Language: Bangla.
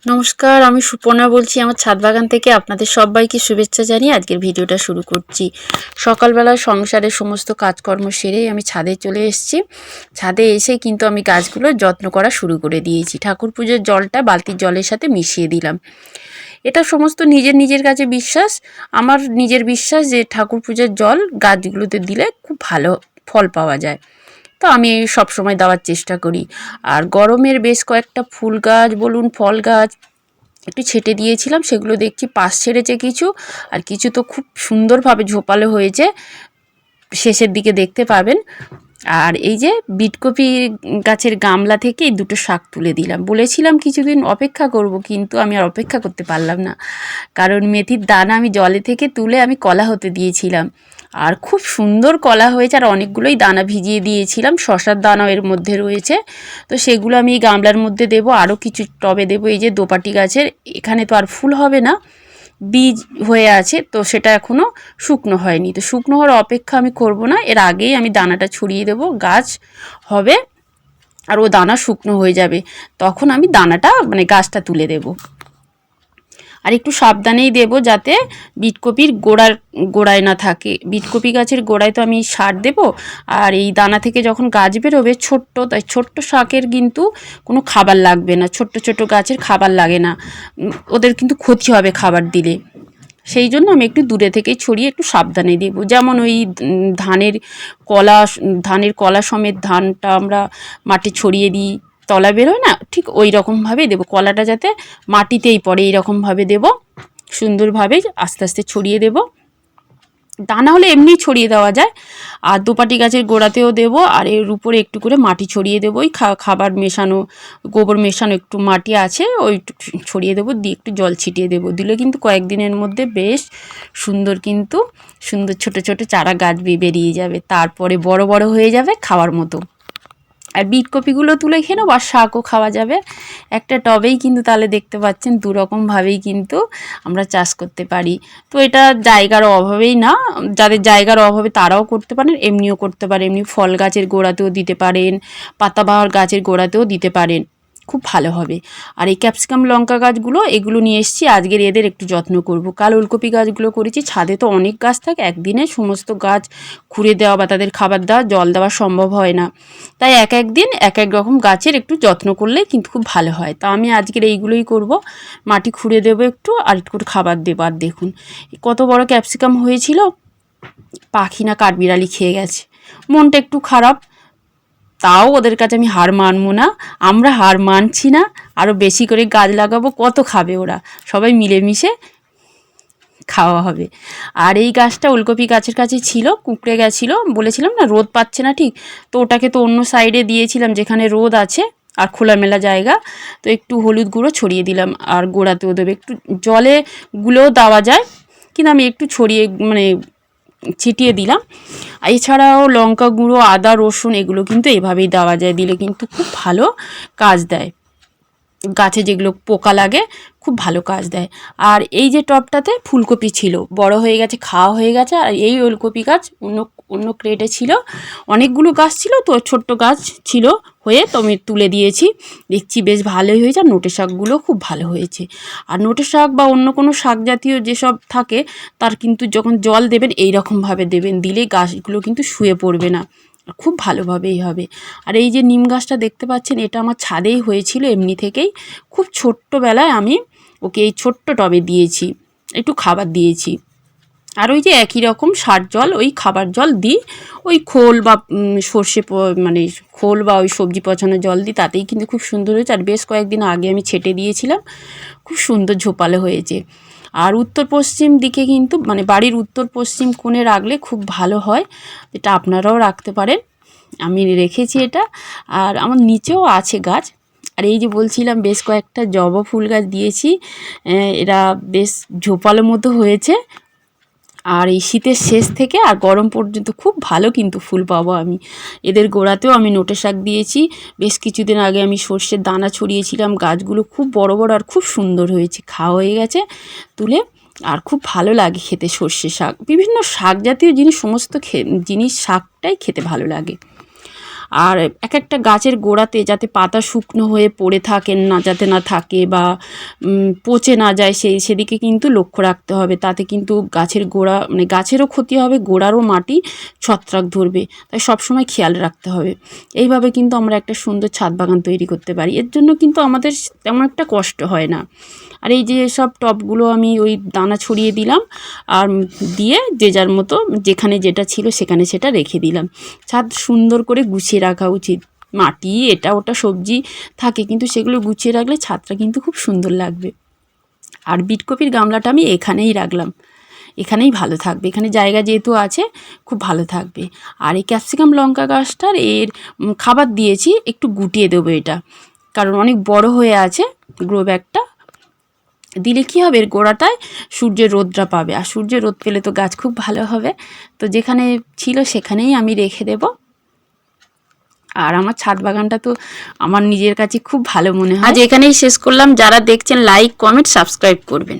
নমস্কার, আমি সুপর্ণা বলছি আমার ছাদ বাগান থেকে। আপনাদের সবাইকে শুভেচ্ছা জানিয়ে আজকের ভিডিওটা শুরু করছি। সকালবেলা সংসারের সমস্ত কাজকর্ম সেরেই আমি ছাদে চলে এসেছি। ছাদে এসে কিন্তু আমি গাছগুলোর যত্ন করা শুরু করে দিয়েছি। ঠাকুর পুজোর জলটা বালতির জলের সাথে মিশিয়ে দিলাম। এটা সমস্ত নিজের কাছে বিশ্বাস। আমার নিজের বিশ্বাস যে ঠাকুর পুজোর জল গাছগুলোতে দিলে খুব ভালো ফল পাওয়া যায়। তো আমি সব সময় দেওয়ার চেষ্টা করি। আর গরমের বেশ কয়েকটা ফুল গাছ বলুন, ফল গাছ একটু ছেটে দিয়েছিলাম, সেগুলো দেখছি পাশ ছেড়েছে কিছু, আর কিছু তো খুব সুন্দরভাবে ঝোপালো হয়েছে, শেষের দিকে দেখতে পাবেন। আর এই যে বিটকপি গাছের গামলা থেকে এই দুটো শাক তুলে দিলাম। বলেছিলাম কিছুদিন অপেক্ষা করব, কিন্তু আমি আর অপেক্ষা করতে পারলাম না, কারণ মেথির দানা আমি জলে থেকে তুলে আমি কলা হতে দিয়েছিলাম। আর খুব সুন্দর কলা হয়েছে, আর অনেকগুলোই দানা ভিজিয়ে দিয়েছিলাম, শশার দানাও এর মধ্যে রয়েছে। তো সেগুলো আমি এই গামলার মধ্যে দেবো, আরও কিছু টবে দেবো। এই যে দোপাটি গাছের এখানে তো আর ফুল হবে না, বীজ হয়ে আছে, তো সেটা এখনও শুকনো হয়নি। তো শুকনো হওয়ার অপেক্ষা আমি করব না, এর আগেই আমি দানাটা ছড়িয়ে দেবো। গাছ হবে আর ও দানা শুকনো হয়ে যাবে, তখন আমি দানাটা গাছটা তুলে দেবো। আর একটু সাবধানেই দেবো যাতে বিটকপির গোড়ায় না থাকে। বিটকপি গাছের গোড়ায় তো আমি সার দেবো, আর এই দানা থেকে যখন গাছ বেরোবে ছোট্ট, তাই ছোট্ট শাকের কিন্তু কোনো খাবার লাগবে না, ছোট্ট গাছের খাবার লাগে না, ওদের কিন্তু ক্ষতি হবে খাবার দিলে। সেই জন্য আমি একটু দূরে থেকেই ছড়িয়ে একটু সাবধানে দেবো। যেমন ওই ধানের কলা সমেত ধানটা আমরা মাটি ছড়িয়ে দিই, তলা বেরোয় না, ঠিক ওই রকমভাবেই দেবো। কলাটা যাতে মাটিতেই পড়ে এইরকমভাবে দেবো, সুন্দরভাবে আস্তে আস্তে ছড়িয়ে দেবো। দানা হলে এমনি ছড়িয়ে দেওয়া যায়, আর দোপাটি গাছের গোড়াতেও দেবো, আর এর উপরে একটু করে মাটি ছড়িয়ে দেবো। ওই খাবার মেশানো, গোবর মেশানো একটু মাটি আছে, ওই ছড়িয়ে দেবো, দিয়ে একটু জল ছিটিয়ে দেবো। দিলে কিন্তু কয়েকদিনের মধ্যে বেশ সুন্দর ছোট ছোট চারা গাছ বেরিয়ে যাবে, তারপরে বড় বড় হয়ে যাবে খাওয়ার মতো। আর বিটকপিগুলো তুলে খেয়ে নেবো, আর শাকও খাওয়া যাবে একটা টবেই। কিন্তু তাহলে দেখতে পাচ্ছেন দুরকমভাবেই কিন্তু আমরা চাষ করতে পারি। তো এটা জায়গার অভাবেই না, যাদের জায়গার অভাবে তারাও করতে পারেন, এমনিও করতে পারেন। এমনি ফল গাছের গোড়াতেও দিতে পারেন, পাতাবাহার গাছের গোড়াতেও দিতে পারেন, খুব ভালো হবে। আর এই ক্যাপসিকাম লঙ্কা গাছগুলো এগুলো নিয়ে এসেছি, আজকের এদের একটু যত্ন করব। কাল ওলকপি গাছগুলো করেছি, ছাদে তো অনেক গাছ থাকে, একদিনে সমস্ত গাছ খুঁড়ে দেওয়া বা তাদের খাবার দেওয়া, জল দেওয়া সম্ভব হয় না, তাই এক এক দিন এক এক রকম গাছের একটু যত্ন করলে কিন্তু খুব ভালো হয়। তা আমি আজকের এইগুলোই করব, মাটি খুঁড়ে দেবো একটু, আর একটু খাবার দেবো। আর দেখুন কত বড় ক্যাপসিকাম হয়েছিল, পাখি না কাঠবিড়ালি খেয়ে গেছে, মনটা একটু খারাপ। তাও ওদের কাছে আমি হার মানবো না, আমরা হার মানছি না, আরও বেশি করে গাছ লাগাবো, কত খাবে ওরা, সবাই মিলেমিশে খাওয়া হবে। আর এই গাছটা ওলকপি গাছের কাছে ছিল, কুঁকড়ে গেছিলো, বলেছিলাম না রোদ পাচ্ছে না ঠিক, তো ওটাকে তো অন্য সাইডে দিয়েছিলাম যেখানে রোদ আছে আর খোলামেলা জায়গা। তো একটু হলুদ গুঁড়ো ছড়িয়ে দিলাম, আর গোড়াতেও দেবে, একটু জলে গুলেও দেওয়া যায়, কিন্তু আমি একটু ছড়িয়ে ছিটিয়ে দিলাম। এছাড়াও লঙ্কা গুঁড়ো, আদা, রসুন এগুলো কিন্তু এভাবেই দেওয়া যায়, দিলে কিন্তু খুব ভালো কাজ দেয়, গাছে যেগুলো পোকা লাগে খুব ভালো কাজ দেয়। আর এই যে টবটাতে ফুলকপি ছিল, বড় হয়ে গেছে, খাওয়া হয়ে গেছে। আর এই ওলকপি গাছ অন্য ক্রেটে ছিল, অনেকগুলো গাছ ছিল, তো ছোট্ট গাছ ছিল হয়ে তো আমি তুলে দিয়েছি, দেখছি বেশ ভালোই হয়েছে। আর নোটে শাকগুলো খুব ভালো হয়েছে। আর নোটে শাক বা অন্য কোনো শাক জাতীয় যেসব থাকে, তার কিন্তু যখন জল দেবেন এই রকমভাবে দেবেন, দিলে গাছগুলো কিন্তু শুয়ে পড়বে না, খুব ভালোভাবেই হবে। আর এই যে নিম গাছটা দেখতে পাচ্ছেন, এটা আমার ছাদেই হয়েছিল এমনি থেকেই, খুব ছোট্টবেলায় আমি ওকে এই ছোট্ট টবে দিয়েছি, একটু খাবার দিয়েছি। আর ওই যে একই রকম সার জল, ওই খাবার জল দিই, ওই খোল বা খোল বা ওই সবজি পচানো জল দিই, তাতেই কিন্তু খুব সুন্দর হয়েছে। আর বেশ কয়েকদিন আগে আমি ছেটে দিয়েছিলাম, খুব সুন্দর ঝোপালো হয়েছে। আর উত্তর পশ্চিম দিকে কিন্তু বাড়ির উত্তর পশ্চিম কোণে রাখলে খুব ভালো হয়, এটা আপনারাও রাখতে পারেন, আমি রেখেছি এটা। আর আমার নিচেও আছে গাছ। আর এই যে বলছিলাম বেশ কয়েকটা জবা ফুল গাছ দিয়েছি, এরা বেশ ঝোপালো মতো হয়েছে। আর এই শীতের শেষ থেকে আর গরম পর্যন্ত খুব ভালো কিন্তু ফুল পাবো আমি। এদের গোড়াতেও আমি নোটে শাক দিয়েছি, বেশ কিছুদিন আগে আমি সর্ষের দানা ছড়িয়েছিলাম, গাছগুলো খুব বড় বড় আর খুব সুন্দর হয়েছে, খাওয়া হয়ে গেছে তুলে। আর খুব ভালো লাগে খেতে সর্ষে শাক, বিভিন্ন শাক জাতীয় জিনিস, সমস্ত জিনিস শাকটাই খেতে ভালো লাগে। আর এক একটা গাছের গোড়াতে যাতে পাতা শুকনো হয়ে পড়ে থাকেন না, যাতে না থাকে বা পচে না যায় সেদিকে কিন্তু লক্ষ্য রাখতে হবে। তাতে কিন্তু গাছের গোড়া মানে গাছেরও ক্ষতি হবে, গোড়ারও মাটি ছত্রাক ধরবে, তাই সবসময় খেয়াল রাখতে হবে। এইভাবে কিন্তু আমরা একটা সুন্দর ছাদ বাগান তৈরি করতে পারি। এর জন্য কিন্তু আমাদের তেমন একটা কষ্ট হয় না। আর এই যে সব টবগুলো আমি ওই দানা ছড়িয়ে দিলাম, আর দিয়ে যে যার মতো যেখানে যেটা ছিল সেখানে সেটা রেখে দিলাম। ছাদ সুন্দর করে গুছিয়ে রাখা উচিত। মাটি এটা ওটা সবজি থাকে, কিন্তু সেগুলো গুছিয়ে রাখলে ছাদটা কিন্তু খুব সুন্দর লাগবে। আর বিটকপির গামলাটা আমি এখানেই রাখলাম, এখানেই ভালো থাকবে, এখানে জায়গা যেহেতু আছে খুব ভালো থাকবে। আর এই ক্যাপসিকাম লঙ্কা গাছটার এর খাবার দিয়েছি, একটু গুটিয়ে দেবো এটা, কারণ অনেক বড় হয়ে আছে। গ্রো ব্যাগটা দিলে কী হবে, এর গোড়াটায় সূর্যের রোদটা পাবে, আর সূর্যের রোদ পেলে তো গাছ খুব ভালো হবে। তো যেখানে ছিল সেখানেই আমি রেখে দেব। আর আমার ছাদ বাগানটা তো আমার নিজের কাছে খুব ভালো মনে হয়। আজ এখানেই শেষ করলাম। যারা দেখছেন লাইক, কমেন্ট, সাবস্ক্রাইব করবেন।